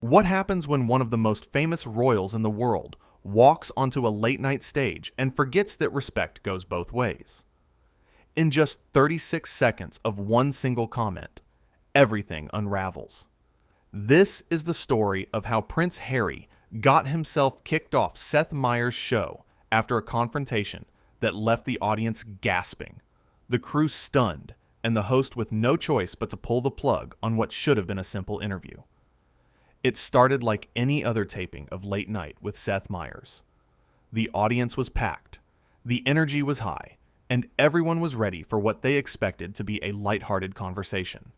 What happens when one of the most famous royals in the world walks onto a late-night stage and forgets that respect goes both ways? In just 36 seconds of one single comment, everything unravels. This is the story of how Prince Harry got himself kicked off Seth Meyers' show after a confrontation that left the audience gasping, the crew stunned, and the host with no choice but to pull the plug on what should have been a simple interview. It started like any other taping of Late Night with Seth Meyers. The audience was packed, the energy was high, and everyone was ready for what they expected to be a lighthearted conversation.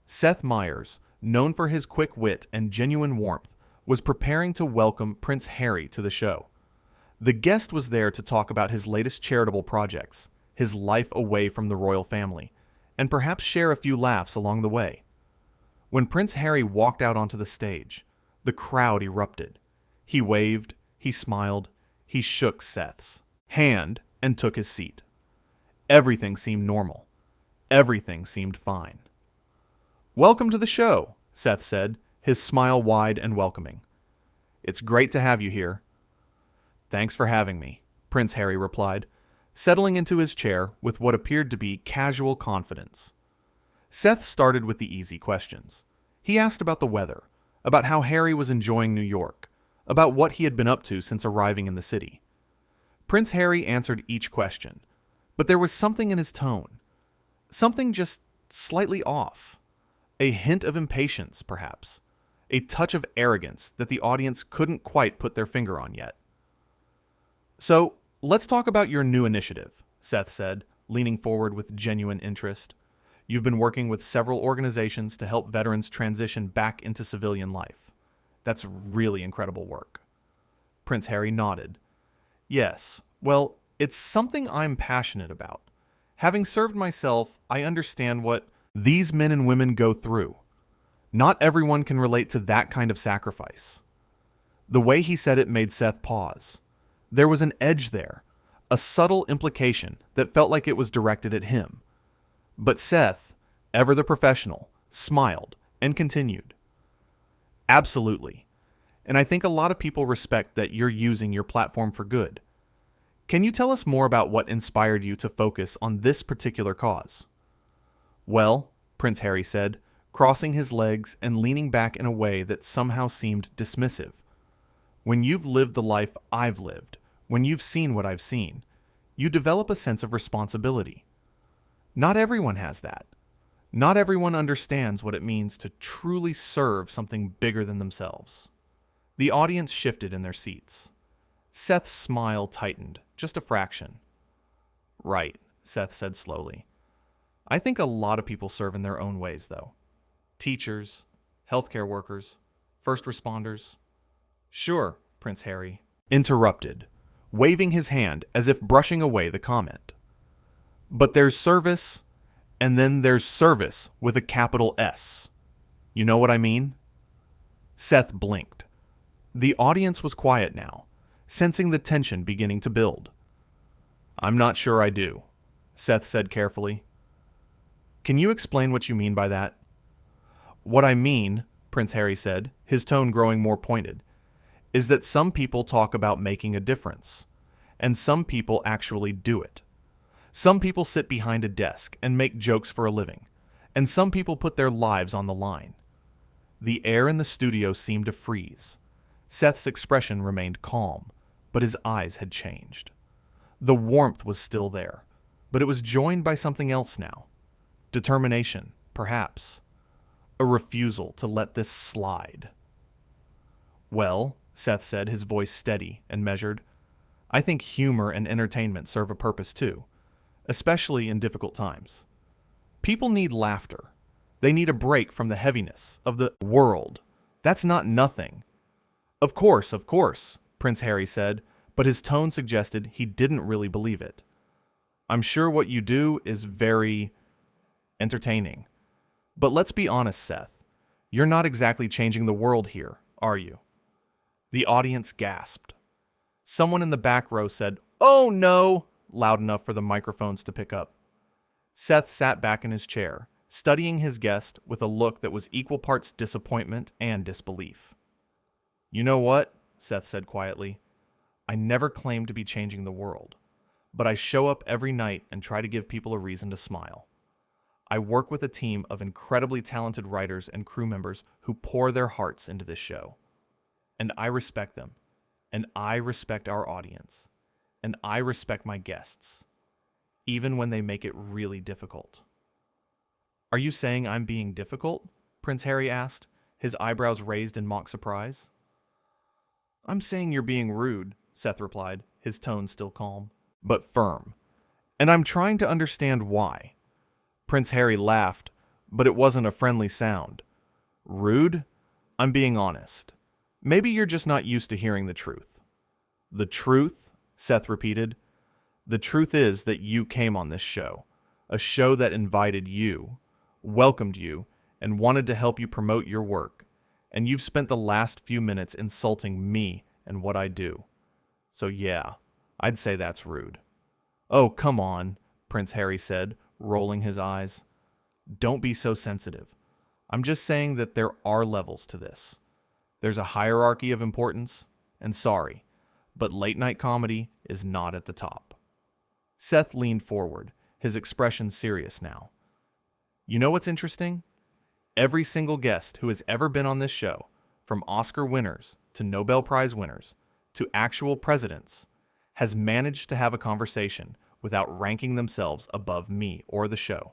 Seth Meyers, known for his quick wit and genuine warmth, was preparing to welcome Prince Harry to the show. The guest was there to talk about his latest charitable projects, his life away from the royal family, and perhaps share a few laughs along the way. When Prince Harry walked out onto the stage, the crowd erupted. He waved, he smiled, he shook Seth's hand and took his seat. Everything seemed normal. Everything seemed fine. "Welcome to the show," Seth said, his smile wide and welcoming. "It's great to have you here." "Thanks for having me," Prince Harry replied, settling into his chair with what appeared to be casual confidence. Seth started with the easy questions. He asked about the weather, about how Harry was enjoying New York, about what he had been up to since arriving in the city. Prince Harry answered each question, but there was something in his tone. Something just slightly off. A hint of impatience, perhaps. A touch of arrogance that the audience couldn't quite put their finger on yet. "So, let's talk about your new initiative," Seth said, leaning forward with genuine interest. "You've been working with several organizations to help veterans transition back into civilian life. That's really incredible work." Prince Harry nodded. "Yes, well, it's something I'm passionate about. Having served myself, I understand what these men and women go through. Not everyone can relate to that kind of sacrifice." The way he said it made Seth pause. There was an edge there, a subtle implication that felt like it was directed at him. But Seth, ever the professional, smiled and continued. "Absolutely. And I think a lot of people respect that you're using your platform for good. Can you tell us more about what inspired you to focus on this particular cause?" "Well," Prince Harry said, crossing his legs and leaning back in a way that somehow seemed dismissive. "When you've lived the life I've lived, when you've seen what I've seen, you develop a sense of responsibility. Not everyone has that. Not everyone understands what it means to truly serve something bigger than themselves." The audience shifted in their seats. Seth's smile tightened, just a fraction. "Right," Seth said slowly. "I think a lot of people serve in their own ways, though. Teachers, healthcare workers, first responders." "Sure," Prince Harry interrupted, waving his hand as if brushing away the comment. "But there's service, and then there's service with a capital S. You know what I mean?" Seth blinked. The audience was quiet now, sensing the tension beginning to build. "I'm not sure I do," Seth said carefully. "Can you explain what you mean by that?" "What I mean," Prince Harry said, his tone growing more pointed, "is that some people talk about making a difference, and some people actually do it. Some people sit behind a desk and make jokes for a living, and some people put their lives on the line." The air in the studio seemed to freeze. Seth's expression remained calm, but his eyes had changed. The warmth was still there, but it was joined by something else now. Determination, perhaps. A refusal to let this slide. "Well," Seth said, his voice steady and measured, "I think humor and entertainment serve a purpose too, especially in difficult times. People need laughter. They need a break from the heaviness of the world. That's not nothing." Of course," Prince Harry said, but his tone suggested he didn't really believe it. "I'm sure what you do is very entertaining. But let's be honest, Seth. You're not exactly changing the world here, are you?" The audience gasped. Someone in the back row said, "Oh no!" loud enough for the microphones to pick up. Seth sat back in his chair, studying his guest with a look that was equal parts disappointment and disbelief. "You know what?" Seth said quietly. "I never claimed to be changing the world, but I show up every night and try to give people a reason to smile. I work with a team of incredibly talented writers and crew members who pour their hearts into this show. And I respect them. And I respect our audience. And I respect my guests, even when they make it really difficult." "Are you saying I'm being difficult?" Prince Harry asked, his eyebrows raised in mock surprise. "I'm saying you're being rude," Seth replied, his tone still calm, but firm. "And I'm trying to understand why." Prince Harry laughed, but it wasn't a friendly sound. "Rude? I'm being honest. Maybe you're just not used to hearing the truth." "The truth?" Seth repeated. "The truth is that you came on this show, a show that invited you, welcomed you, and wanted to help you promote your work, and you've spent the last few minutes insulting me and what I do. So yeah, I'd say that's rude." "Oh, come on," Prince Harry said, rolling his eyes. "Don't be so sensitive. I'm just saying that there are levels to this. There's a hierarchy of importance, and sorry, but late-night comedy is not at the top." Seth leaned forward, his expression serious now. "You know what's interesting? Every single guest who has ever been on this show, from Oscar winners to Nobel Prize winners to actual presidents, has managed to have a conversation without ranking themselves above me or the show.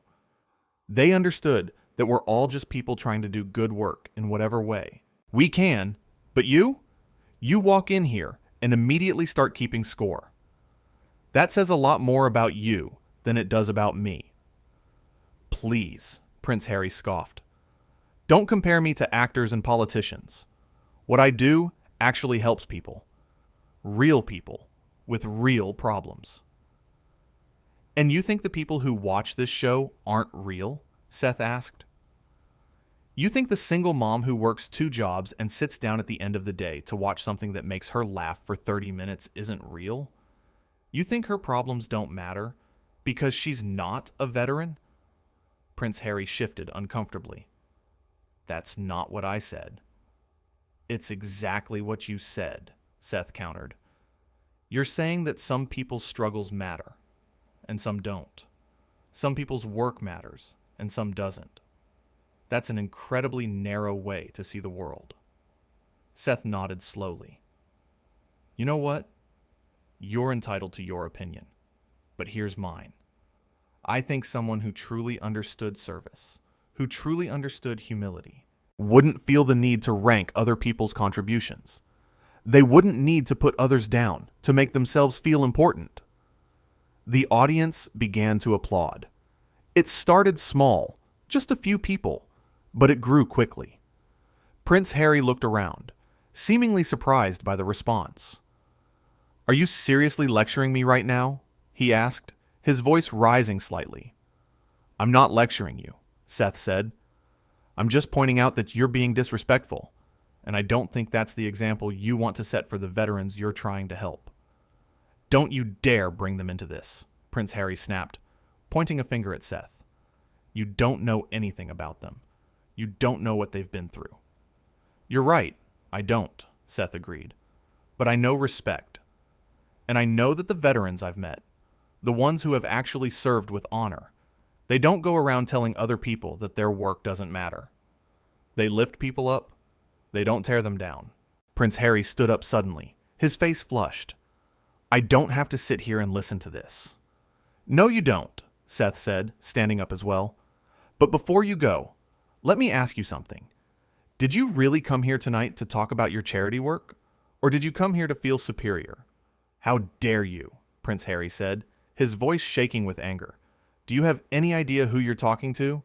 They understood that we're all just people trying to do good work in whatever way we can, but you walk in here and immediately start keeping score. That says a lot more about you than it does about me." "Please," Prince Harry scoffed. "Don't compare me to actors and politicians. What I do actually helps people. Real people with real problems." "And you think the people who watch this show aren't real?" Seth asked. "You think the single mom who works 2 jobs and sits down at the end of the day to watch something that makes her laugh for 30 minutes isn't real? You think her problems don't matter because she's not a veteran?" Prince Harry shifted uncomfortably. "That's not what I said." "It's exactly what you said," Seth countered. "You're saying that some people's struggles matter, and some don't. Some people's work matters, and some doesn't. That's an incredibly narrow way to see the world." Seth nodded slowly. "You know what? You're entitled to your opinion, but here's mine. I think someone who truly understood service, who truly understood humility, wouldn't feel the need to rank other people's contributions. They wouldn't need to put others down to make themselves feel important." The audience began to applaud. It started small, just a few people, but it grew quickly. Prince Harry looked around, seemingly surprised by the response. "Are you seriously lecturing me right now?" he asked, his voice rising slightly. "I'm not lecturing you," Seth said. "I'm just pointing out that you're being disrespectful, and I don't think that's the example you want to set for the veterans you're trying to help." "Don't you dare bring them into this," Prince Harry snapped, pointing a finger at Seth. "You don't know anything about them. You don't know what they've been through." "You're right, I don't," Seth agreed. "But I know respect. And I know that the veterans I've met, the ones who have actually served with honor, they don't go around telling other people that their work doesn't matter. They lift people up. They don't tear them down." Prince Harry stood up suddenly, his face flushed. "I don't have to sit here and listen to this." "No, you don't," Seth said, standing up as well. "But before you go, let me ask you something. Did you really come here tonight to talk about your charity work? Or did you come here to feel superior?" "How dare you," Prince Harry said, his voice shaking with anger. "Do you have any idea who you're talking to?"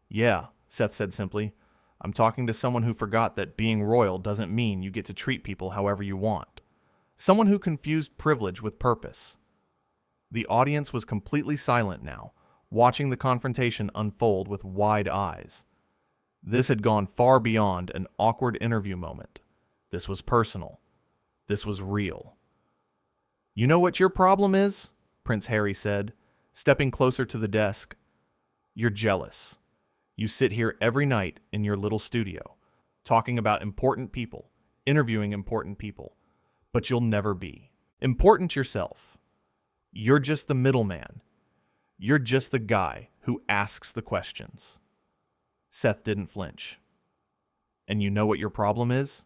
"Yeah," Seth said simply. "I'm talking to someone who forgot that being royal doesn't mean you get to treat people however you want. Someone who confused privilege with purpose." The audience was completely silent now, watching the confrontation unfold with wide eyes. This had gone far beyond an awkward interview moment. This was personal. This was real. "You know what your problem is?" Prince Harry said, stepping closer to the desk. "You're jealous. You sit here every night in your little studio, talking about important people, interviewing important people, but you'll never be important yourself. You're just the middleman. You're just the guy who asks the questions. Seth didn't flinch. And you know what your problem is?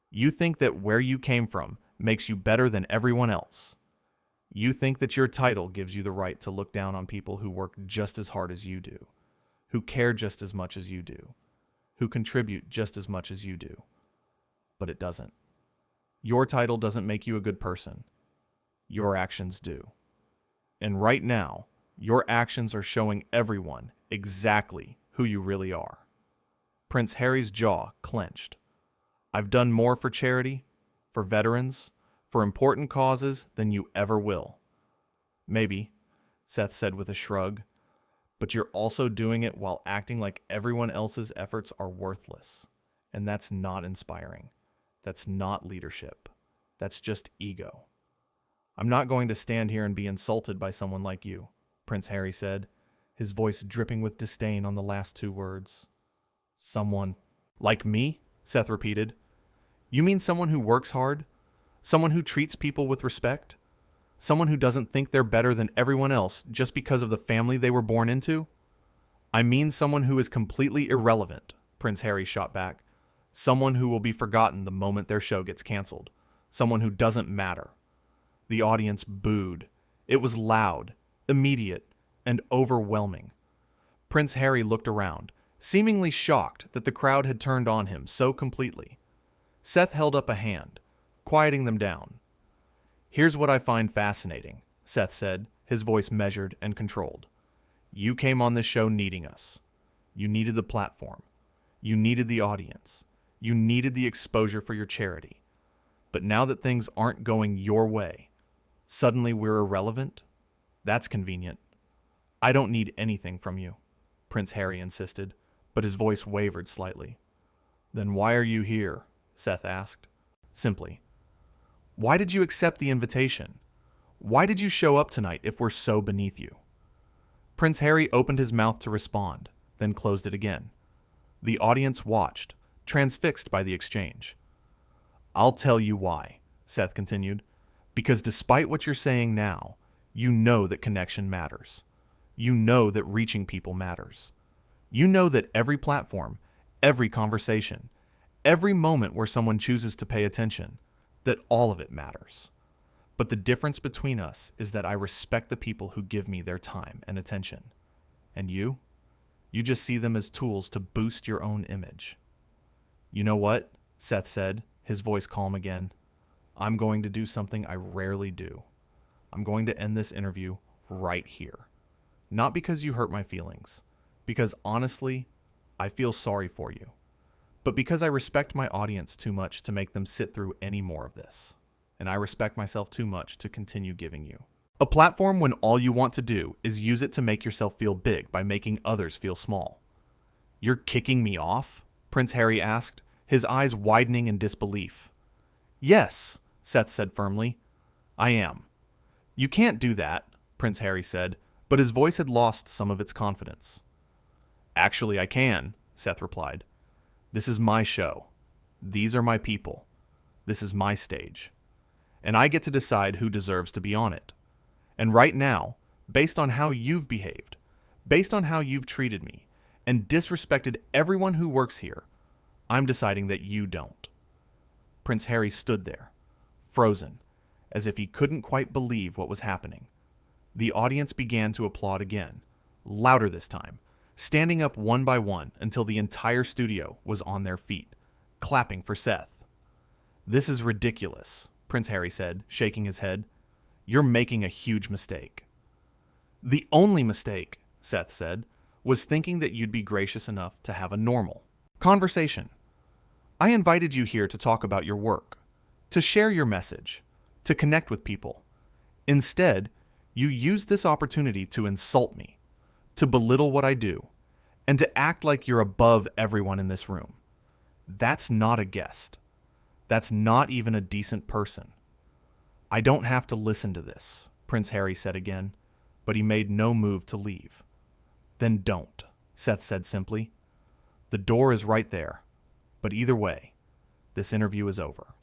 You think that where you came from makes you better than everyone else. You think that your title gives you the right to look down on people who work just as hard as you do, who care just as much as you do, who contribute just as much as you do. But it doesn't. Your title doesn't make you a good person. Your actions do. And right now, your actions are showing everyone exactly who you really are. Prince Harry's jaw clenched. I've done more for charity, for veterans, for important causes than you ever will. Maybe, Seth said with a shrug, but you're also doing it while acting like everyone else's efforts are worthless. And that's not inspiring. That's not leadership. That's just ego. I'm not going to stand here and be insulted by someone like you, Prince Harry said, his voice dripping with disdain on the last two words. Someone like me? Seth repeated. You mean someone who works hard? Someone who treats people with respect? Someone who doesn't think they're better than everyone else just because of the family they were born into? I mean someone who is completely irrelevant, Prince Harry shot back. Someone who will be forgotten the moment their show gets canceled. Someone who doesn't matter. The audience booed. It was loud, immediate, and overwhelming. Prince Harry looked around, seemingly shocked that the crowd had turned on him so completely. Seth held up a hand, quieting them down. Here's what I find fascinating, Seth said, his voice measured and controlled. You came on this show needing us. You needed the platform. You needed the audience. You needed the exposure for your charity. But now that things aren't going your way, suddenly we're irrelevant? That's convenient. I don't need anything from you, Prince Harry insisted, but his voice wavered slightly. Then why are you here? Seth asked. Simply. Why did you accept the invitation? Why did you show up tonight if we're so beneath you? Prince Harry opened his mouth to respond, then closed it again. The audience watched, transfixed by the exchange. I'll tell you why, Seth continued, because despite what you're saying now, you know that connection matters. You know that reaching people matters. You know that every platform, every conversation, every moment where someone chooses to pay attention, that all of it matters. But the difference between us is that I respect the people who give me their time and attention. And you just see them as tools to boost your own image. You know what? Seth said, his voice calm again. I'm going to do something I rarely do. I'm going to end this interview right here. Not because you hurt my feelings, because honestly, I feel sorry for you, but because I respect my audience too much to make them sit through any more of this, and I respect myself too much to continue giving you a platform when all you want to do is use it to make yourself feel big by making others feel small. You're kicking me off? Prince Harry asked, his eyes widening in disbelief. Yes, Seth said firmly. I am. You can't do that, Prince Harry said, but his voice had lost some of its confidence. Actually, I can, Seth replied. This is my show. These are my people. This is my stage. And I get to decide who deserves to be on it. And right now, based on how you've behaved, based on how you've treated me, and disrespected everyone who works here, I'm deciding that you don't. Prince Harry stood there, frozen, as if he couldn't quite believe what was happening. The audience began to applaud again, louder this time, standing up one by one until the entire studio was on their feet, clapping for Seth. This is ridiculous, Prince Harry said, shaking his head. You're making a huge mistake. The only mistake, Seth said, was thinking that you'd be gracious enough to have a normal conversation. I invited you here to talk about your work, to share your message, to connect with people. Instead, you used this opportunity to insult me, to belittle what I do, and to act like you're above everyone in this room. That's not a guest. That's not even a decent person. I don't have to listen to this, Prince Harry said again, but he made no move to leave. Then don't. Seth said simply. The door is right there, but either way, this interview is over.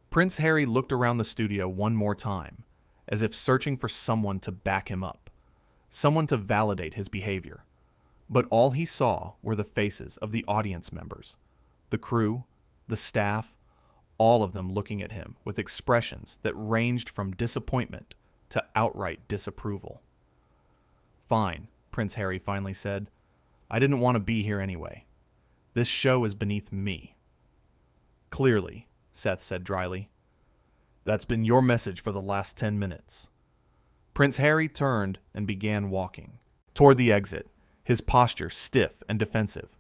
Prince Harry looked around the studio one more time, as if searching for someone to back him up, someone to validate his behavior. But all he saw were the faces of the audience members, the crew, the staff, all of them looking at him with expressions that ranged from disappointment to outright disapproval. Fine, Prince Harry finally said. I didn't want to be here anyway. This show is beneath me. Clearly, Seth said dryly. That's been your message for the last 10 minutes. Prince Harry turned and began walking toward the exit, his posture stiff and defensive.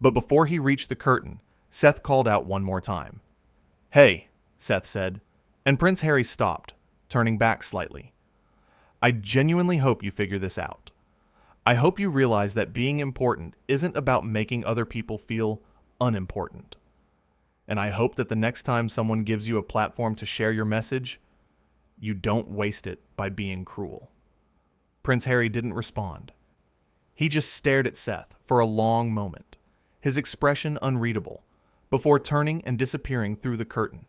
But before he reached the curtain, Seth called out one more time. Hey, Seth said, and Prince Harry stopped, turning back slightly. I genuinely hope you figure this out. I hope you realize that being important isn't about making other people feel unimportant. And I hope that the next time someone gives you a platform to share your message, you don't waste it by being cruel. Prince Harry didn't respond. He just stared at Seth for a long moment, his expression unreadable, before turning and disappearing through the curtain.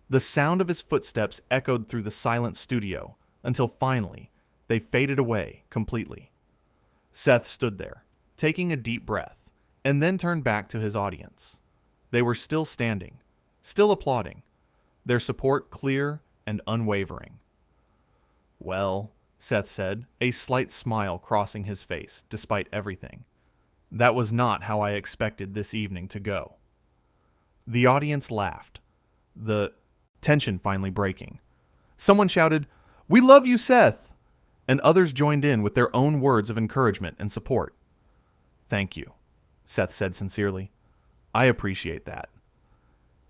The sound of his footsteps echoed through the silent studio until finally they faded away completely. Seth stood there, taking a deep breath, and then turned back to his audience. They were still standing, still applauding, their support clear and unwavering. Well, Seth said, a slight smile crossing his face despite everything. That was not how I expected this evening to go. The audience laughed, the tension finally breaking. Someone shouted, "We love you, Seth!" And others joined in with their own words of encouragement and support. Thank you, Seth said sincerely. I appreciate that.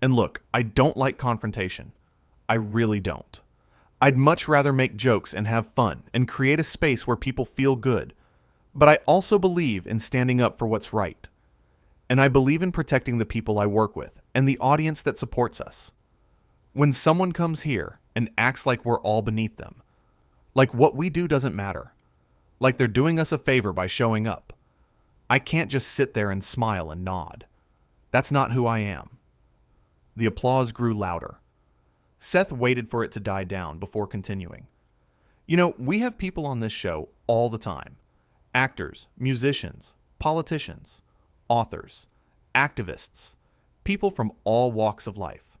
And look, I don't like confrontation. I really don't. I'd much rather make jokes and have fun and create a space where people feel good. But I also believe in standing up for what's right. And I believe in protecting the people I work with and the audience that supports us. When someone comes here and acts like we're all beneath them, like what we do doesn't matter, like they're doing us a favor by showing up, I can't just sit there and smile and nod. That's not who I am. The applause grew louder. Seth waited for it to die down before continuing. You know, we have people on this show all the time. Actors, musicians, politicians, authors, activists, people from all walks of life.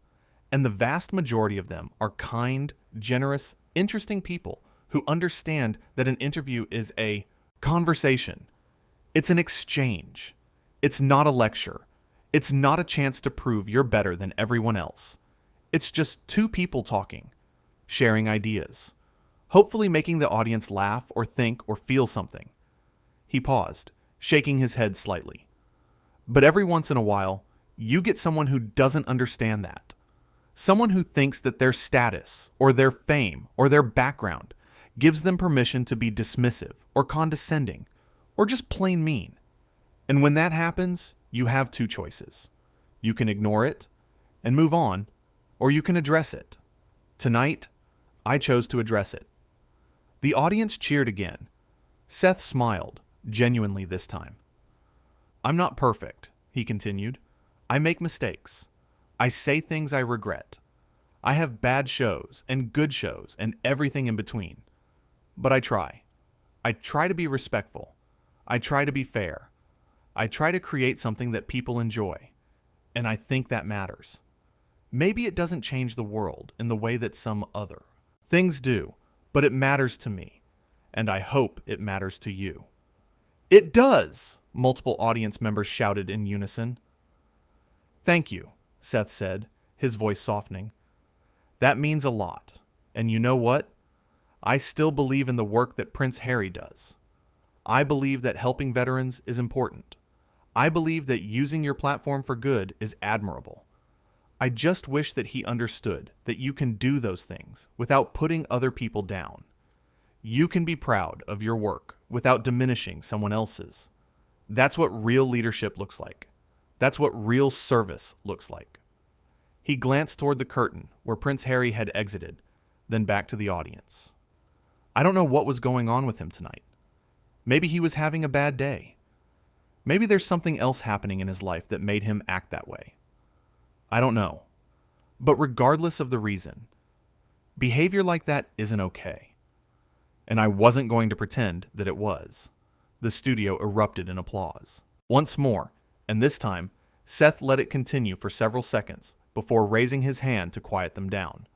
And the vast majority of them are kind, generous, interesting people who understand that an interview is a conversation. It's an exchange. It's not a lecture. It's not a chance to prove you're better than everyone else. It's just two people talking, sharing ideas, hopefully making the audience laugh or think or feel something. He paused, shaking his head slightly. But every once in a while, you get someone who doesn't understand that. Someone who thinks that their status or their fame or their background gives them permission to be dismissive or condescending or just plain mean. And when that happens, you have two choices. You can ignore it and move on, or you can address it. Tonight, I chose to address it. The audience cheered again. Seth smiled, genuinely this time. I'm not perfect, he continued. I make mistakes. I say things I regret. I have bad shows and good shows and everything in between. But I try. I try to be respectful. I try to be fair. I try to create something that people enjoy. And I think that matters. Maybe it doesn't change the world in the way that some other things do, but it matters to me. And I hope it matters to you. It does! Multiple audience members shouted in unison. Thank you, Seth said, his voice softening. That means a lot. And you know what? I still believe in the work that Prince Harry does. I believe that helping veterans is important. I believe that using your platform for good is admirable. I just wish that he understood that you can do those things without putting other people down. You can be proud of your work without diminishing someone else's. That's what real leadership looks like. That's what real service looks like. He glanced toward the curtain where Prince Harry had exited, then back to the audience. I don't know what was going on with him tonight. Maybe he was having a bad day. Maybe there's something else happening in his life that made him act that way. I don't know. But regardless of the reason, behavior like that isn't okay. And I wasn't going to pretend that it was. The studio erupted in applause. Once more, and this time, Seth let it continue for several seconds before raising his hand to quiet them down.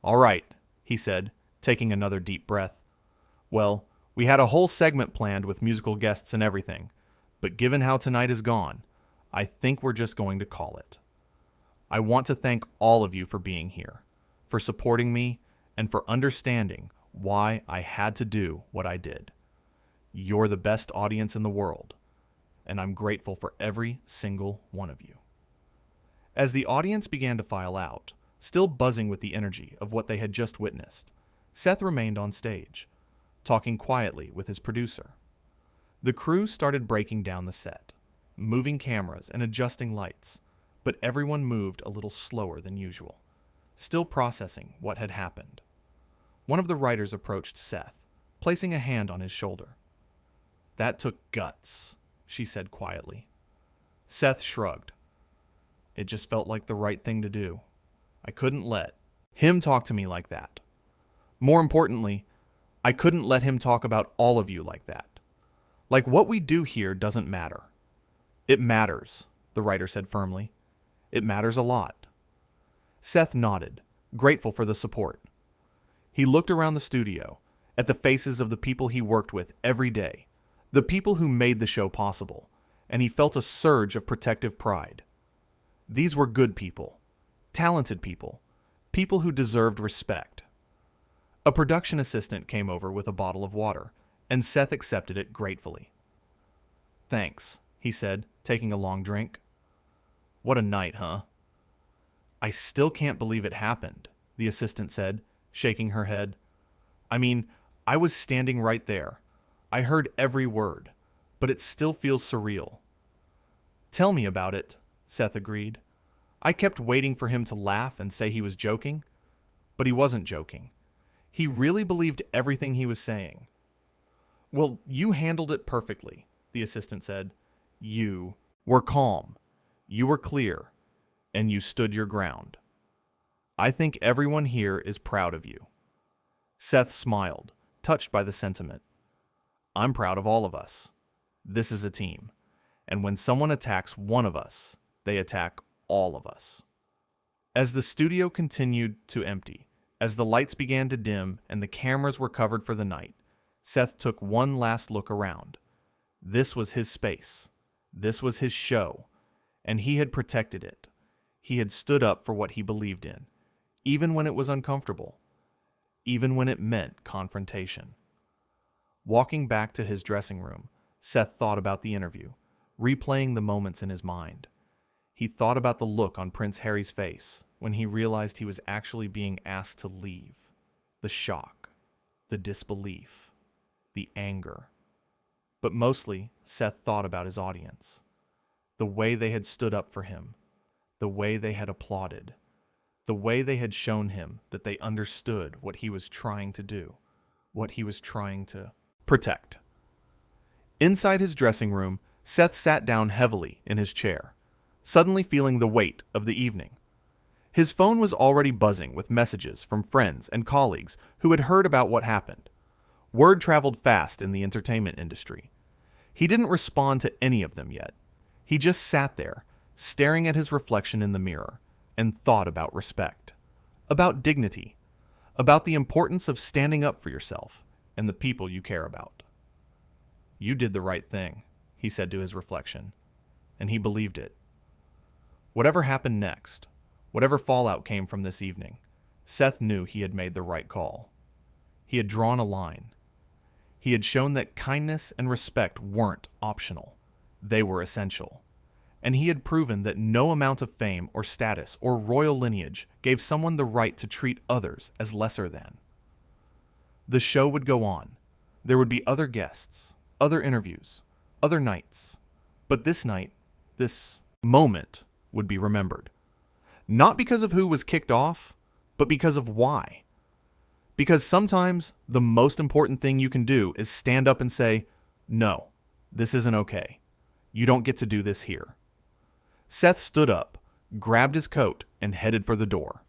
"All right," he said, taking another deep breath. "Well, we had a whole segment planned with musical guests and everything, but given how tonight is gone, I think we're just going to call it. I want to thank all of you for being here, for supporting me, and for understanding why I had to do what I did. You're the best audience in the world, and I'm grateful for every single one of you." As the audience began to file out, still buzzing with the energy of what they had just witnessed, Seth remained on stage, talking quietly with his producer. The crew started breaking down the set, moving cameras and adjusting lights, but everyone moved a little slower than usual, still processing what had happened. One of the writers approached Seth, placing a hand on his shoulder. "That took guts," she said quietly. Seth shrugged. "It just felt like the right thing to do. I couldn't let him talk to me like that. More importantly, I couldn't let him talk about all of you like that. Like, what we do here doesn't matter." "It matters," the writer said firmly. "It matters a lot." Seth nodded, grateful for the support. He looked around the studio, at the faces of the people he worked with every day, the people who made the show possible, and he felt a surge of protective pride. These were good people, talented people, people who deserved respect. A production assistant came over with a bottle of water, and Seth accepted it gratefully. "Thanks," he said, taking a long drink. "What a night, huh?" "I still can't believe it happened," the assistant said, shaking her head. "I mean, I was standing right there. I heard every word, but it still feels surreal." "Tell me about it," Seth agreed. "I kept waiting for him to laugh and say he was joking, but he wasn't joking. He really believed everything he was saying." "Well, you handled it perfectly," the assistant said. "You were calm, you were clear, and you stood your ground. I think everyone here is proud of you." Seth smiled, touched by the sentiment. "I'm proud of all of us. This is a team, and when someone attacks one of us, they attack all of us." As the studio continued to empty, as the lights began to dim and the cameras were covered for the night, Seth took one last look around. This was his space. This was his show, and he had protected it. He had stood up for what he believed in, even when it was uncomfortable, even when it meant confrontation. Walking back to his dressing room, Seth thought about the interview, replaying the moments in his mind. He thought about the look on Prince Harry's face when he realized he was actually being asked to leave. The shock, the disbelief, the anger. But mostly, Seth thought about his audience. The way they had stood up for him, the way they had applauded, the way they had shown him that they understood what he was trying to do, what he was trying to protect. Inside his dressing room, Seth sat down heavily in his chair, suddenly feeling the weight of the evening. His phone was already buzzing with messages from friends and colleagues who had heard about what happened. Word traveled fast in the entertainment industry. He didn't respond to any of them yet. He just sat there, staring at his reflection in the mirror, and thought about respect, about dignity, about the importance of standing up for yourself and the people you care about. "You did the right thing," he said to his reflection, and he believed it. Whatever happened next, whatever fallout came from this evening, Seth knew he had made the right call. He had drawn a line. He had shown that kindness and respect weren't optional. They were essential. And he had proven that no amount of fame or status or royal lineage gave someone the right to treat others as lesser than. The show would go on. There would be other guests, other interviews, other nights. But this night, this moment, would be remembered. Not because of who was kicked off, but because of why. Because sometimes the most important thing you can do is stand up and say, "No, this isn't okay. You don't get to do this here. Seth stood up, grabbed his coat, and headed for the door.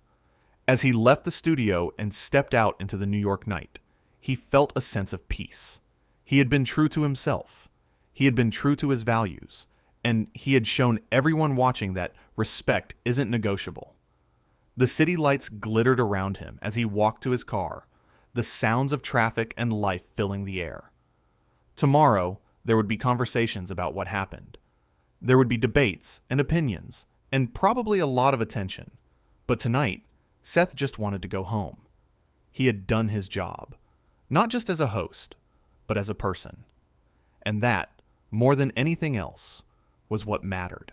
As he left the studio and stepped out into the New York night, he felt a sense of peace. He had been true to himself. He had been true to his values, and he had shown everyone watching that respect isn't negotiable. The city lights glittered around him as he walked to his car, the sounds of traffic and life filling the air. Tomorrow, there would be conversations about what happened. There would be debates and opinions, and probably a lot of attention. But tonight, Seth just wanted to go home. He had done his job, not just as a host, but as a person. And that, more than anything else, was what mattered.